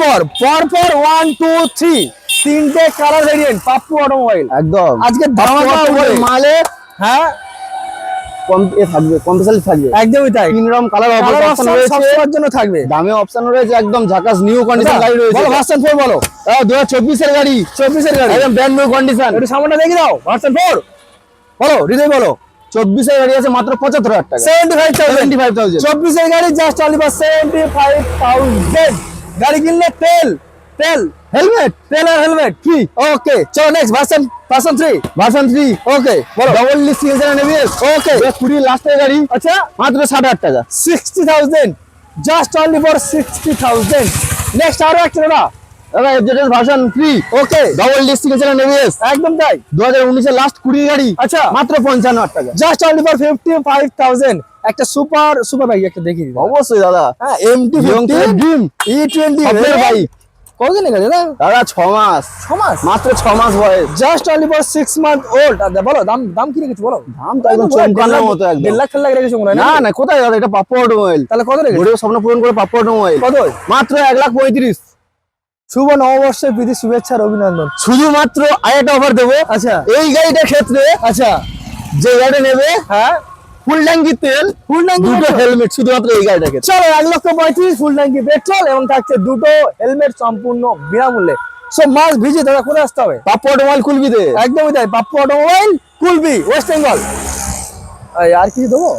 পর 1 2 3 তিনটে colour variant Pappu automobile একদম আজকে ধামাকা মালে হ্যাঁ কম থাকবে, কম্পালসারি থাকবে, একদমই তাই। তিন রকম কালার অপশন রয়েছে, সবার জন্য থাকবে, দামে অপশন রয়েছে, একদম ঝাকাস নিউ কন্ডিশন গাড়ি রয়েছে। বলো ভার্সন 4 বলো। 2024 এর গাড়ি, 24 এর গাড়ি একদম ব্র্যান্ড নিউ কন্ডিশন। একটু সামনে দেখে দাও ভার্সন 4 বলো, হৃদয় বলো। 24 এর গাড়ি আছে মাত্র 75,000 টাকা, 75,000। 24 এর গাড়ি জাস্ট অনলি ফর 75,000। গাড়ি কিনলে তেল হেলমেট আর হেলমেট ফ্রি। ওকে চলো নেক্সট ভার্সন 3 ওকে বলো। ডবল ডিস্ক সিএনজি এবিএস, ওকে 20 লাস্টের গাড়ি, আচ্ছা মাত্র 60,000 টাকা, 60,000 জাস্ট অনলি ফর 60,000। নেক্সট আরো একটা দাদা এফজেডএস ভার্সন 3 ওকে ডবল ডিস্ক সিএনজি এবিএস, একদম তাই। 2019 এর লাস্ট 20 গাড়ি, আচ্ছা মাত্র 55,000 টাকা, জাস্ট অনলি ফর 55,000। একটা সুপার বাইক একটা দেখিয়ে দিই। অবশ্যই দাদা। হ্যাঁ এমটি ড্রিম E20 স্বপ্নের বাইক কতদিন গাড়ি দাদা? দাদা 6 মাস, 6 মাস মাত্র 6 মাস বয়স, just only for 6 month old. আর বলো দাম কি রেখেছো বলো। দাম তো একদম চমকানোর মতো, একদম 1.5 লাখ রেখেছো মনে হয় না না, কোথায় দাদা, এটা পাপ্পু অটোমোবাইল। তাহলে কত রেখেছো? গরিবের স্বপ্ন পূরণ করে পাপ্পু অটোমোবাইল, কত? মাত্র 1,35,000। শুভ নববর্ষের প্রীতি শুভেচ্ছা আর অভিনন্দন। শুধুমাত্র আরেকটা অফার দেবো। আচ্ছা এই গাড়িটার ক্ষেত্রে আচ্ছা যে গাড়ি নেবে হ্যাঁ ফুল ট্যাঙ্কি তেল, ফুল ট্যাঙ্কি দুটো হেলমেট, শুধুমাত্র এই গাড়িটার ক্ষেত্রে। চলো 1,35,000 ফুল ট্যাঙ্কি পেট্রোল এবং থাকছে দুটো হেলমেট সম্পূর্ণ বিনামূল্যে। সো মাস ভিজিট দাদা কোথায় আসতে হবে? পাপ্পু অটোমোবাইল কুলবিতে। একদমই তাই, পাপ্পু অটোমোবাইল কুলবি ওয়েস্ট বেঙ্গল। আর কিছু দেবো?